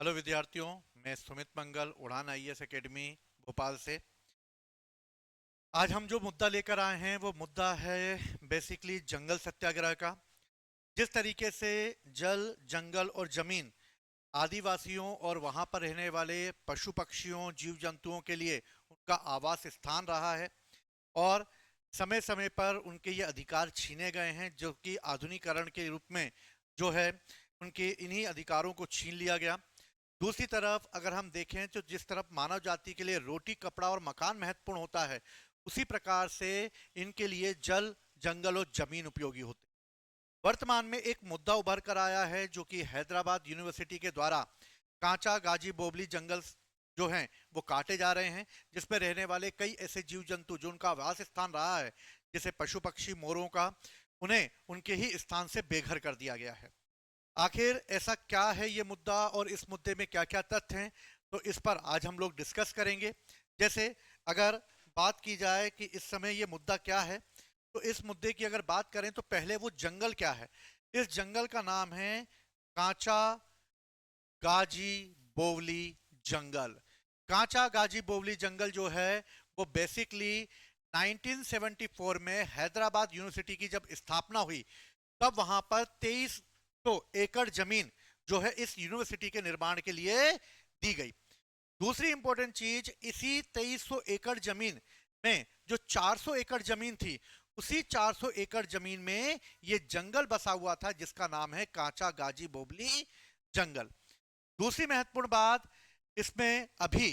Hello विद्यार्थियों, मैं सुमित मंगल उड़ान आईएएस एकेडमी भोपाल से। आज हम जो मुद्दा लेकर आए हैं वो मुद्दा है बेसिकली जंगल सत्याग्रह का। जिस तरीके से जल, जंगल और जमीन आदिवासियों और वहां पर रहने वाले पशु पक्षियों, जीव जंतुओं के लिए उनका आवास स्थान रहा है और समय समय पर उनके ये अधिकार छीने गए हैं, जो कि आधुनिकीकरण के रूप में जो है उनके इन्हीं अधिकारों को छीन लिया गया। दूसरी तरफ अगर हम देखें तो जिस तरफ मानव जाति के लिए रोटी, कपड़ा और मकान महत्वपूर्ण होता है, उसी प्रकार से इनके लिए जल, जंगल और जमीन उपयोगी होते हैं। वर्तमान में एक मुद्दा उभर कर आया है जो कि हैदराबाद यूनिवर्सिटी के द्वारा कांचा गाजी बोबली जंगल जो हैं वो काटे जा रहे हैं, जिसमें रहने वाले कई ऐसे जीव जंतु जो उनका आवास स्थान रहा है, जैसे पशु पक्षी, मोरों का, उन्हें उनके ही स्थान से बेघर कर दिया गया है। आखिर ऐसा क्या है ये मुद्दा और इस मुद्दे में क्या क्या तथ्य हैं, तो इस पर आज हम लोग डिस्कस करेंगे। जैसे अगर बात की जाए कि इस समय ये मुद्दा क्या है, तो इस मुद्दे की अगर बात करें तो पहले वो जंगल क्या है। इस जंगल का नाम है कांचा गाजी बोवली जंगल। कांचा गाजी बोवली जंगल जो है वो बेसिकली 1974 में हैदराबाद यूनिवर्सिटी की जब स्थापना हुई, तब वहां पर 2300 एकड़ जमीन जो है इस यूनिवर्सिटी के निर्माण के लिए दी गई। दूसरी इंपॉर्टेंट चीज, इसी 2300 एकड़ जमीन में जो 400 एकड़ जमीन थी, उसी 400 एकड़ जमीन में ये जंगल बसा हुआ था जिसका नाम है कांचा गाजी बोबली जंगल। दूसरी महत्वपूर्ण बात, इसमें अभी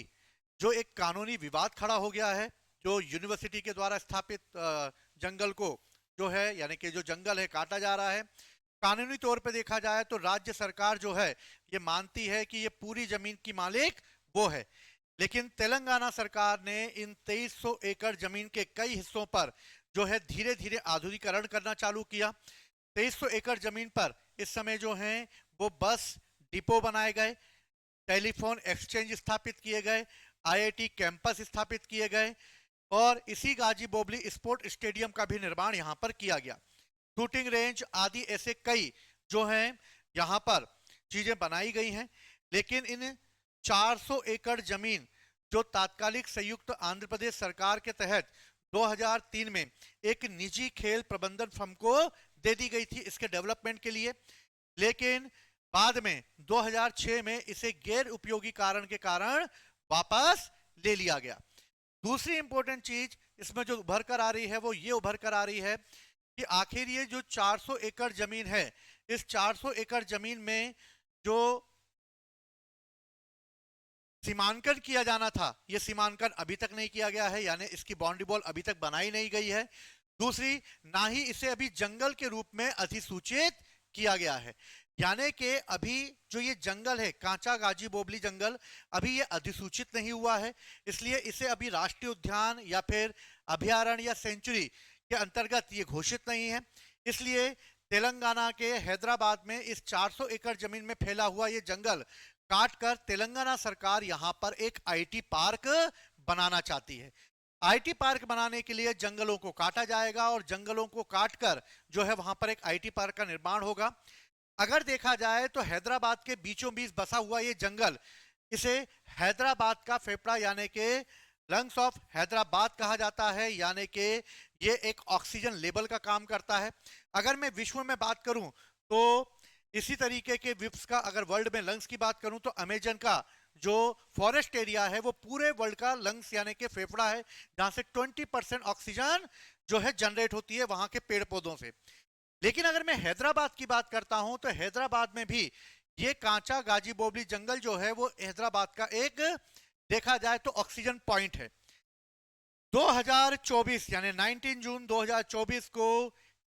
जो एक कानूनी विवाद खड़ा हो गया है, जो यूनिवर्सिटी के द्वारा स्थापित जंगल को जो है, यानी कि जो जंगल है काटा जा रहा है। कानूनी तौर पे देखा जाए तो राज्य सरकार जो है ये मानती है कि ये पूरी जमीन की मालिक वो है, लेकिन तेलंगाना सरकार ने इन 2300 एकड़ जमीन के कई हिस्सों पर जो है धीरे धीरे आधुनिकीकरण करना चालू किया। 2300 एकड़ जमीन पर इस समय जो है वो बस डिपो बनाए गए, टेलीफोन एक्सचेंज स्थापित किए गए, आईआईटी कैंपस स्थापित किए गए और इसी गाजी बोबली स्पोर्ट स्टेडियम का भी निर्माण यहाँ पर किया गया। शूटिंग रेंज आदि ऐसे कई जो हैं यहाँ पर चीजें बनाई गई हैं। लेकिन इन 400 एकड़ जमीन जो तात्कालिक संयुक्त आंध्र प्रदेश सरकार के तहत 2003 में एक निजी खेल प्रबंधन फर्म को दे दी गई थी इसके डेवलपमेंट के लिए, लेकिन बाद में 2006 में इसे गैर उपयोगी कारण के कारण वापस ले लिया गया। दूसरी इंपॉर्टेंट चीज इसमें जो उभर कर आ रही है वो ये उभर कर आ रही है कि आखिर ये जो 400 एकड़ जमीन है, इस 400 एकड़ जमीन में जो सीमांकन किया जाना था, ये सीमांकन अभी तक नहीं किया गया है, यानी इसकी बाउंड्री वॉल अभी तक बनाई नहीं गई है। दूसरी, ना ही इसे अभी जंगल के रूप में अधिसूचित किया गया है, यानी कि अभी जो ये जंगल है कांचा गाजी बोबली जंगल, अभी ये अधिसूचित नहीं हुआ है, इसलिए इसे अभी राष्ट्रीय उद्यान या फिर अभयारण्य या सेंचुरी के अंतर्गत ये घोषित नहीं है। इसलिए तेलंगाना के हैदराबाद में इस 400 एकड़ जमीन में फैला हुआ ये जंगल काट कर तेलंगाना सरकार यहां पर एक आईटी पार्क बनाना चाहती है। आईटी पार्क बनाने के लिए जंगलों को काटा जाएगा और जंगलों को काटकर जो है वहां पर एक आईटी पार्क का निर्माण होगा। अगर देखा जाए तो हैदराबाद के बीचों बीच बसा हुआ ये जंगल, इसे हैदराबाद का फेफड़ा यानी कि लंग्स ऑफ हैदराबाद कहा जाता है, यानी कि ये एक ऑक्सीजन लेवल का काम करता है। अगर मैं विश्व में बात करूं तो इसी तरीके के विप्स का, अगर वर्ल्ड में लंग्स की बात करूं तो अमेजन का जो फॉरेस्ट एरिया है वो पूरे वर्ल्ड का लंग्स यानी कि फेफड़ा है, जहां से 20% ऑक्सीजन जो है जनरेट होती है वहां के पेड़ पौधों से। लेकिन अगर मैं हैदराबाद की बात करता हूं तो हैदराबाद में भी ये कांचा गाजी बोबली जंगल जो है वो हैदराबाद का एक, देखा जाए तो ऑक्सीजन पॉइंट है। 2024 यानी 19 जून 2024 को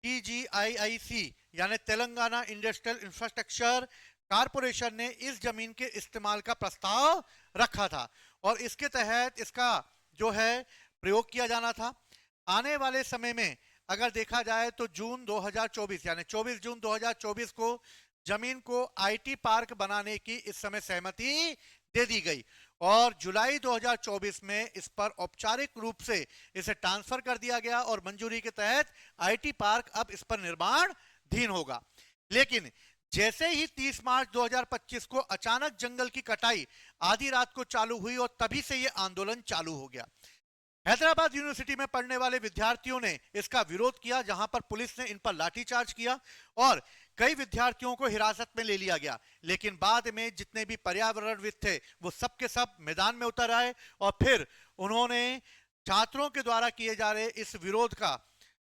टीजीआईआईसी यानी तेलंगाना इंडस्ट्रियल इंफ्रास्ट्रक्चर कारपोरेशन ने इस जमीन के इस्तेमाल का प्रस्ताव रखा था और इसके तहत इसका जो है प्रयोग किया जाना था। आने वाले समय में अगर देखा जाए तो जून 2024 यानी 24 जून 2024 को जमीन को आईटी पार्क बनाने की इस समय सहमति दे दी गई और जुलाई 2024 में इस पर औपचारिक रूप से इसे ट्रांसफर कर दिया गया और मंजूरी के तहत आईटी पार्क अब इस पर निर्माणाधीन होगा। लेकिन जैसे ही 30 मार्च 2025 को अचानक जंगल की कटाई आधी रात को चालू हुई और तभी से यह आंदोलन चालू हो गया। हैदराबाद यूनिवर्सिटी में पढ़ने वाले विद्यार्थियों ने इसका विरोध किया, जहां पर पुलिस ने इन पर लाठीचार्ज किया और कई विद्यार्थियों को हिरासत में ले लिया गया। लेकिन बाद में जितने भी पर्यावरणविद थे वो सब के सब मैदान में उतर आए और फिर उन्होंने छात्रों के द्वारा किए जा रहे इस विरोध का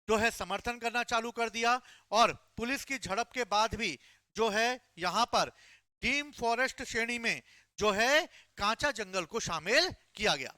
जो है समर्थन करना चालू कर दिया। और पुलिस की झड़प के बाद भी जो है यहां पर डीम फॉरेस्ट श्रेणी में जो है कांचा जंगल को शामिल किया गया।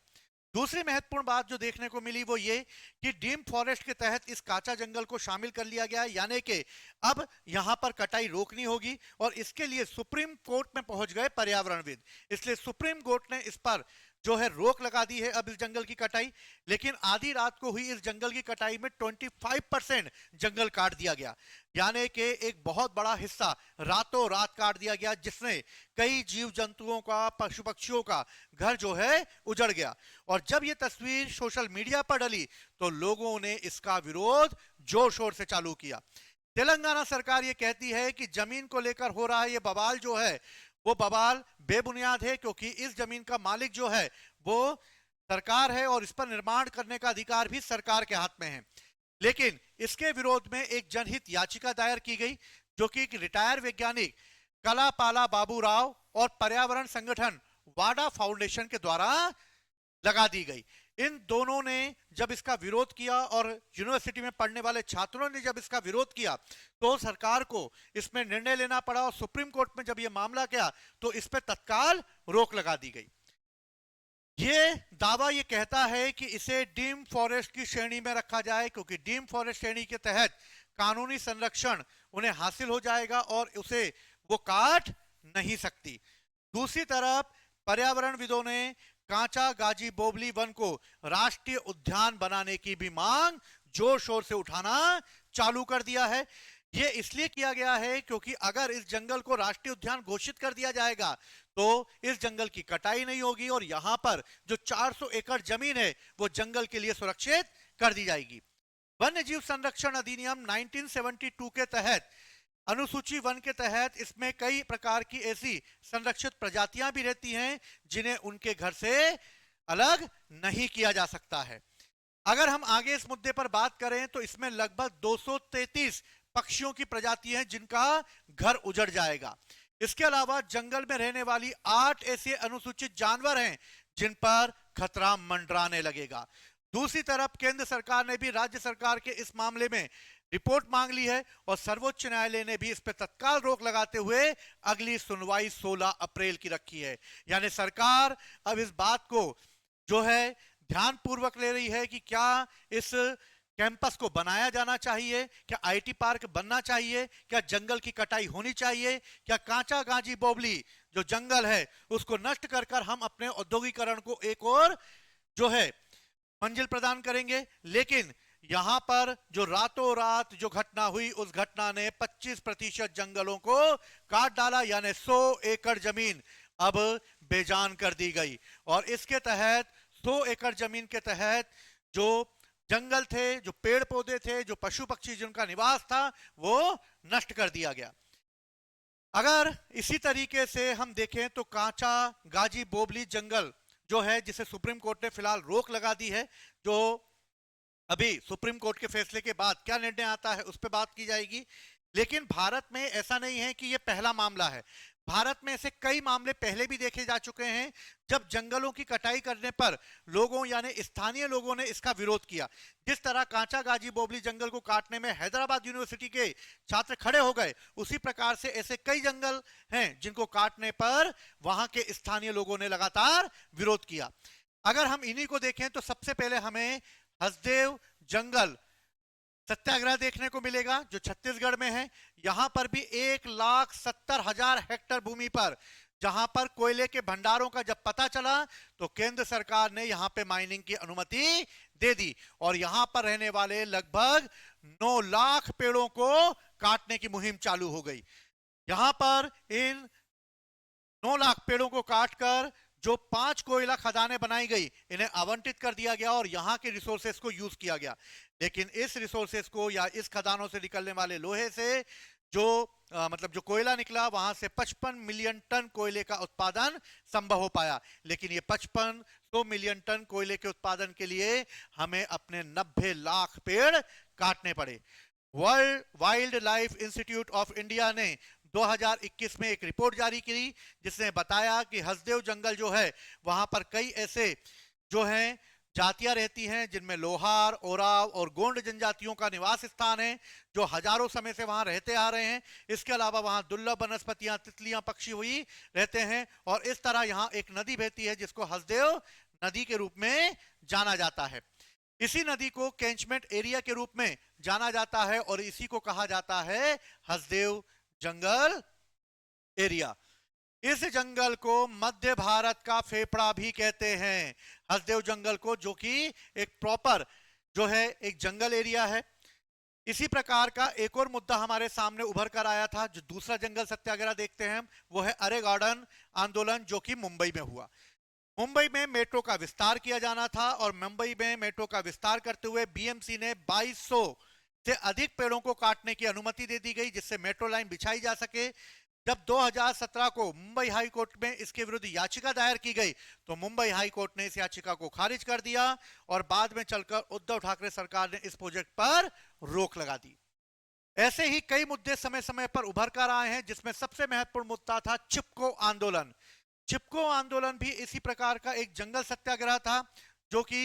दूसरी महत्वपूर्ण बात जो देखने को मिली वो ये कि डीम फॉरेस्ट के तहत इस कांचा जंगल को शामिल कर लिया गया, यानी कि अब यहां पर कटाई रोकनी होगी और इसके लिए सुप्रीम कोर्ट में पहुंच गए पर्यावरणविद। इसलिए सुप्रीम कोर्ट ने इस पर जो है रोक लगा दी है अब इस जंगल की कटाई। लेकिन आधी रात को हुई इस जंगल की कटाई में 25% जंगल काट दिया गया, यानी कि एक बहुत बड़ा हिस्सा रातों रात काट दिया गया, जिसने कई जीव जंतुओं का, पशु पक्षियों का घर जो है उजड़ गया। और जब ये तस्वीर सोशल मीडिया पर डली तो लोगों ने इसका विरोध जोर शोर से चालू किया। तेलंगाना सरकार ये कहती है कि जमीन को लेकर हो रहा है ये बवाल जो है वो बवाल बेबुनियाद है, क्योंकि इस जमीन का मालिक जो है वो सरकार है और इस पर निर्माण करने का अधिकार भी सरकार के हाथ में है। लेकिन इसके विरोध में एक जनहित याचिका दायर की गई, जो कि एक रिटायर वैज्ञानिक कलापाला बाबू राव और पर्यावरण संगठन वाडा फाउंडेशन के द्वारा लगा दी गई। इन दोनों ने जब इसका विरोध किया और यूनिवर्सिटी में पढ़ने वाले छात्रों ने जब इसका विरोध किया तो सरकार को इसमें निर्णय लेना पड़ा और सुप्रीम कोर्ट में जब यह मामला गया तो इस पर तत्काल रोक लगा दी गई। ये दावा ये कहता है कि इसे डीम फॉरेस्ट की श्रेणी में रखा जाए, क्योंकि डीम फॉरेस्ट श्रेणी के तहत कानूनी संरक्षण उन्हें हासिल हो जाएगा और उसे वो काट नहीं सकती। दूसरी तरफ पर्यावरणविदों ने कांचा गाजी बोबली वन को राष्ट्रीय उद्यान बनाने की भी मांग जोर शोर से उठाना चालू कर दिया है। यह इसलिए किया गया है क्योंकि अगर इस जंगल को राष्ट्रीय उद्यान घोषित कर दिया जाएगा तो इस जंगल की कटाई नहीं होगी और यहां पर जो 400 एकड़ जमीन है वो जंगल के लिए सुरक्षित कर दी जाएगी। वन्य जीव संरक्षण अधिनियम 1972 के तहत अनुसूची वन के तहत इसमें कई प्रकार की ऐसी संरक्षित प्रजातियां भी रहती हैं जिन्हें उनके घर से अलग नहीं किया जा सकता है। अगर हम आगे इस मुद्दे पर बात करें तो इसमें लगभग 233 पक्षियों की प्रजाति हैं जिनका घर उजड़ जाएगा। इसके अलावा जंगल में रहने वाली 8 ऐसे अनुसूचित जानवर हैं जिन पर खतरा मंडराने लगेगा। दूसरी तरफ केंद्र सरकार ने भी राज्य सरकार के इस मामले में रिपोर्ट मांग ली है और सर्वोच्च न्यायालय ने भी इस पर तत्काल रोक लगाते हुए अगली सुनवाई 16 अप्रैल की रखी है। यानी सरकार अब इस बात को जो है ध्यानपूर्वक ले रही है कि क्या इस कैंपस को बनाया जाना चाहिए, क्या आईटी पार्क बनना चाहिए, क्या जंगल की कटाई होनी चाहिए, क्या कांचा गाजी बोबली जो जंगल है उसको नष्ट कर कर हम अपने औद्योगिकरण को एक और जो है मंजिल प्रदान करेंगे। लेकिन यहां पर जो रातों रात जो घटना हुई उस घटना ने 25% जंगलों को काट डाला, यानी 100 एकड़ जमीन अब बेजान कर दी गई। और इसके तहत 100 एकड़ जमीन के तहत जो जंगल थे, जो पेड़ पौधे थे, जो पशु पक्षी जिनका निवास था वो नष्ट कर दिया गया। अगर इसी तरीके से हम देखें तो कांचा गाजी बोबली जंगल जो है जिसे सुप्रीम कोर्ट ने फिलहाल रोक लगा दी है, जो अभी सुप्रीम कोर्ट के फैसले के बाद क्या निर्णय आता है उस पर बात की जाएगी। लेकिन भारत में ऐसा नहीं है कि यह पहला मामला है। भारत में ऐसे कई मामले पहले भी देखे जा चुके हैं जब जंगलों की कटाई करने पर लोगों यानी स्थानीय लोगों ने इसका विरोध किया। जिस तरह कांचा गाजी बोबली जंगल को काटने में हैदराबाद यूनिवर्सिटी के छात्र खड़े हो गए, उसी प्रकार से ऐसे कई जंगल हैं जिनको काटने पर वहां के स्थानीय लोगों ने लगातार विरोध किया। अगर हम इन्हीं को देखें तो सबसे पहले हमें हसदेव जंगल सत्याग्रह देखने को मिलेगा जो छत्तीसगढ़ में है। यहां पर भी 1,70,000 हेक्टेयर भूमि पर जहां पर कोयले के भंडारों का जब पता चला तो केंद्र सरकार ने यहां पे माइनिंग की अनुमति दे दी और यहां पर रहने वाले लगभग 9 लाख पेड़ों को काटने की मुहिम चालू हो गई। यहां पर इन 9 लाख पेड़ों को काटकर जो 5 कोयला खदानें बनाई गई इन्हें आवंटित कर दिया गया और यहां के रिसोर्सेस को यूज किया गया। लेकिन इस रिसोर्सेस को या इस खदानों से निकलने वाले लोहे से जो मतलब जो कोयला निकला वहां से 55 मिलियन टन कोयले का उत्पादन संभव हो पाया। लेकिन ये 55 मिलियन टन कोयले के उत्पादन के लिए हमें अपने 90 लाख पेड़ काटने पड़े। World wild life institute of India ने 2021 में एक रिपोर्ट जारी की जिसने बताया कि हसदेव जंगल जो है वहां पर कई ऐसे जो हैं जातियां रहती हैं जिनमें लोहार, ओराव और गोंड जनजातियों का निवास स्थान है, जो हजारों समय से वहां रहते आ रहे हैं। इसके अलावा वहां दुर्लभ वनस्पतियां, तितलियां, पक्षी हुई रहते हैं। और इस तरह यहाँ एक नदी बहती है जिसको हसदेव नदी के रूप में जाना जाता है। इसी नदी को कैंचमेंट एरिया के रूप में जाना जाता है और इसी को कहा जाता है हसदेव जंगल एरिया। इस जंगल को मध्य भारत का फेफड़ा भी कहते हैं, हसदेव जंगल को, जो कि एक प्रॉपर जो है एक जंगल एरिया है। इसी प्रकार का एक और मुद्दा हमारे सामने उभर कर आया था, जो दूसरा जंगल सत्याग्रह देखते हैं, वो है अरे गार्डन आंदोलन, जो कि मुंबई में हुआ। मुंबई में मेट्रो का विस्तार किया जाना था और मुंबई में मेट्रो का विस्तार करते हुए बीएमसी ने 2200 से अधिक पेड़ों को काटने की अनुमति दे दी गई जिससे मेट्रो लाइन बिछाई जा सके। जब 2017 को मुंबई हाई कोर्ट में इसके विरुद्ध याचिका दायर की गई तो मुंबई हाई कोर्ट ने इस याचिका को खारिज कर दिया और बाद में चलकर उद्धव ठाकरे सरकार ने इस प्रोजेक्ट पर रोक लगा दी। ऐसे ही कई मुद्दे समय समय पर उभर कर आए हैं जिसमें सबसे महत्वपूर्ण मुद्दा था चिपको आंदोलन। चिपको आंदोलन भी इसी प्रकार का एक जंगल सत्याग्रह था जो कि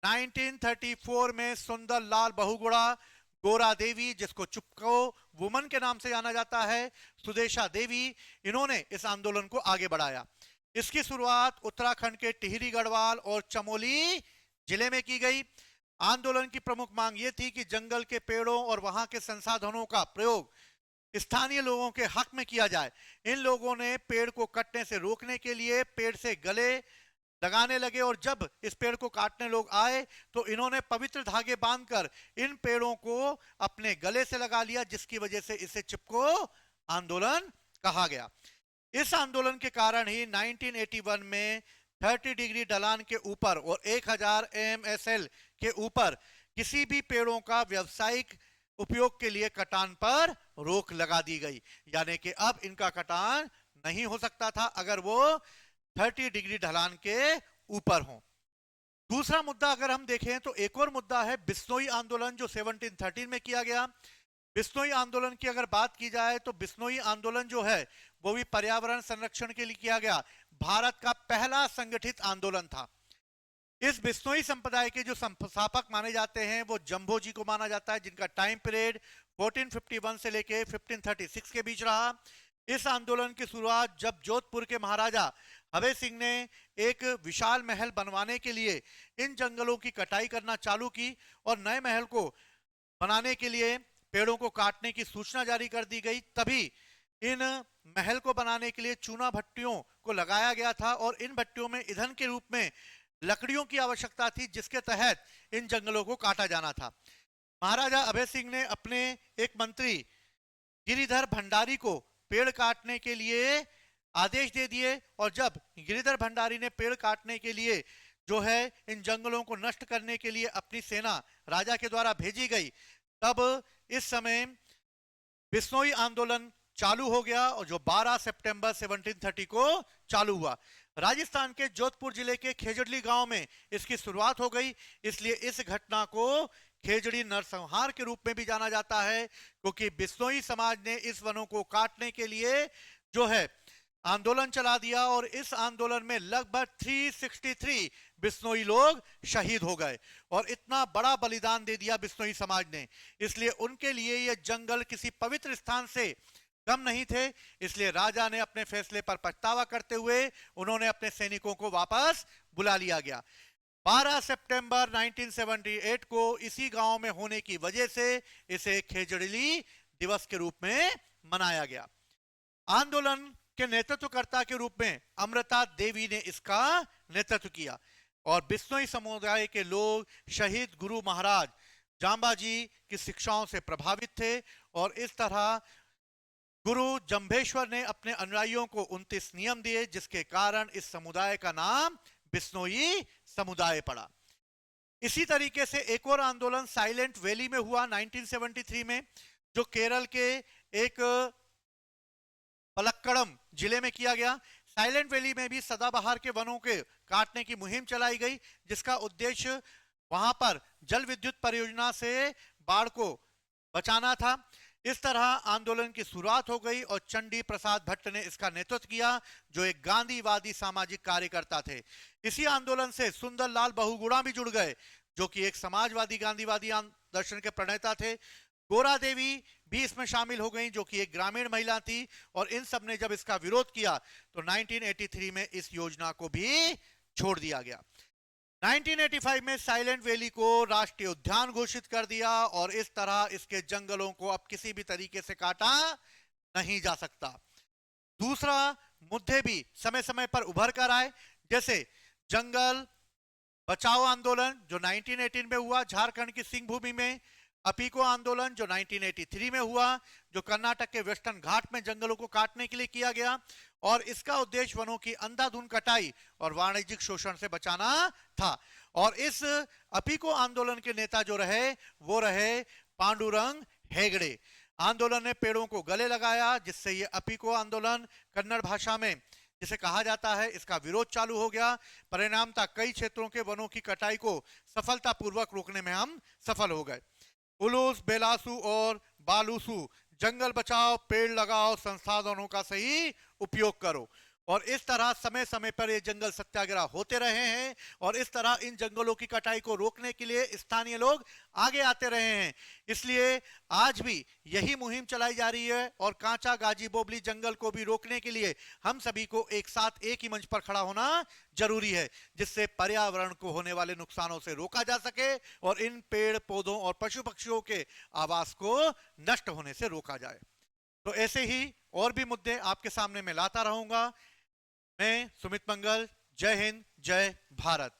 1934 में सुंदर लाल बहुगुणा, गोरा देवी, जिसको चिपको वुमन के नाम से जाना जाता है, सुदेशा देवी, इन्होंने इस आंदोलन को आगे बढ़ाया। इसकी शुरुआत उत्तराखंड के टिहरी गढ़वाल और चमोली जिले में की गई। आंदोलन की प्रमुख मांग यह थी कि जंगल के पेड़ों और वहां के संसाधनों का प्रयोग स्थानीय लोगों के हक में किया जाए। इन लोगों ने पेड़ को कटने से रोकने के लिए पेड़ से गले लगाने लगे और जब इस पेड़ को काटने लोग आए तो इन्होंने पवित्र धागे बांधकर इन पेड़ों को अपने गले से लगा लिया, जिसकी वजह से इसे चिपको आंदोलन कहा गया। इस आंदोलन के कारण ही 1981 में 30 डिग्री ढलान के ऊपर और 1000 AMSL के ऊपर किसी भी पेड़ों का व्यावसायिक उपयोग के लिए कटान पर रोक लगा दी गई, यानी कि अब इनका कटान नहीं हो सकता था अगर वो 30 डिग्री ढलान के ऊपर हो। दूसरा मुद्दा अगर हम देखें तो एक और मुद्दा है बिश्नोई आंदोलन, जो 1713 में किया गया। बिश्नोई आंदोलन की अगर बात की जाए तो बिश्नोई आंदोलन जो है वो भी पर्यावरण संरक्षण के लिए किया गया भारत का पहला संगठित आंदोलन था। इस बिश्नोई संप्रदाय के जो संस्थापक माने जाते हैं वो जंभो जी को माना जाता है, जिनका टाइम पीरियड 1451 से लेके 1536 के बीच रहा। इस आंदोलन की शुरुआत जब जोधपुर के महाराजा हवे सिंह ने एक विशाल महल बनवाने के लिए इन जंगलों की कटाई करना चालू की और नए महल को बनाने के लिए पेड़ों को काटने की सूचना जारी कर दी गई, तभी इन महल को बनाने के लिए चूना भट्टियों को लगाया गया था और इन भट्टियों में ईंधन के रूप में लकड़ियों की आवश्यकता थी, जिसके तहत इन जंगलों को काटा जाना था। महाराजा अभय सिंह ने अपने एक मंत्री गिरिधर भंडारी को पेड़ काटने के लिए आदेश दे दिए और जब गिरिधर भंडारी ने पेड़ काटने के लिए जो है इन जंगलों को नष्ट करने के लिए अपनी सेना राजा के द्वारा भेजी गई, तब इस समय बिश्नोई आंदोलन चालू हो गया और जो 12 सितंबर 1730 को चालू हुआ। राजस्थान के जोधपुर जिले के खेजड़ली गांव में इसकी शुरुआत हो गई, इसलिए इस घटना को खेजड़ी नरसंहार के रूप में भी जाना जाता है, क्योंकि बिश्नोई समाज ने इस वनों को काटने के लिए जो है आंदोलन चला दिया और इस आंदोलन में लगभग 363 बिश्नोई लोग शहीद हो गए और इतना बड़ा बलिदान दे दिया बिश्नोई समाज ने, इसलिए उनके लिए यह जंगल किसी पवित्र स्थान से कम नहीं थे। इसलिए राजा ने अपने फैसले पर पछतावा करते हुए उन्होंने अपने सैनिकों को वापस बुला लिया गया। 12 सितंबर 1978 को इसी गांव में होने की वजह से इसे खेजड़ली दिवस के रूप में मनाया गया। आंदोलन के नेतृत्वकर्ता के रूप में अमृता देवी ने इसका नेतृत्व किया और बिश्नोई समुदाय के लोग शहीद गुरु महाराज जांबाजी की शिक्षाओं से प्रभावित थे और इस तरह गुरु जंभेश्वर ने अपने अनुयायियों को 29 नियम दिए, जिसके कारण इस समुदाय का नाम बिश्नोई समुदाय पड़ा। इसी तरीके से एक और आंदोलन साइलेंट वैली में हुआ 1973 में, जो केरल के एक पलक्कड़म जिले में किया गया। साइलेंट वैली में भी सदाबहार के वनों के काटने की मुहिम चलाई गई, जिसका उद्देश्य वहां पर जल विद्युत परियोजना से बाढ़ को बचाना था। इस तरह आंदोलन की शुरुआत हो गई और चंडी प्रसाद भट्ट ने इसका नेतृत्व किया, जो एक गांधीवादी सामाजिक कार्यकर्ता थे। इसी आंदोलन से सुंदरलाल बहुगुणा भी जुड़ गए, जो कि एक समाजवादी गांधीवादी दर्शन के प्रणेता थे। गोरा देवी भी इसमें शामिल हो गई, जो कि एक ग्रामीण महिला थी, और इन सब ने जब इसका विरोध किया तो 1983 में इस योजना को भी छोड़ दिया गया। 1985 में साइलेंट वैली को राष्ट्रीय उद्यान घोषित कर दिया और इस तरह इसके जंगलों को अब किसी भी तरीके से काटा नहीं जा सकता। दूसरा मुद्दे भी समय समय पर उभर कर आए, जैसे जंगल बचाओ आंदोलन जो 1918 में हुआ झारखंड की सिंह भूमि में, अपीको आंदोलन जो 1983 में हुआ, जो कर्नाटक के वेस्टर्न घाट में जंगलों को काटने के लिए किया गया, और इसका उद्देश्य वनों की अंधाधुंध कटाई और वाणिज्यिक शोषण से बचाना था। और इस अपीको आंदोलन के नेता जो रहे वो रहे पांडुरंग हेगड़े। आंदोलन ने पेड़ों को गले लगाया, जिससे ये अपीको आंदोलन कन्नड़ भाषा में जिसे कहा जाता है, इसका विरोध चालू हो गया। परिणामतः कई क्षेत्रों के वनों की कटाई को सफलतापूर्वक रोकने में हम सफल हो गए। उलूस, बेलासू और बालूसू, जंगल बचाओ, पेड़ लगाओ, संसाधनों का सही उपयोग करो। और इस तरह समय समय पर ये जंगल सत्याग्रह होते रहे हैं, और इस तरह इन जंगलों की कटाई को रोकने के लिए स्थानीय लोग आगे आते रहे हैं। इसलिए आज भी यही मुहिम चलाई जा रही है, और कांचा गाजी बोबली जंगल को भी रोकने के लिए हम सभी को एक साथ एक ही मंच पर खड़ा होना जरूरी है, जिससे पर्यावरण को होने वाले नुकसानों से रोका जा सके और इन पेड़ पौधों और पशु पक्षियों के आवास को नष्ट होने से रोका जाए। तो ऐसे ही और भी मुद्दे आपके सामने मैं लाता रहूंगा। मैं सुमित मंगल, जय हिंद, जय भारत।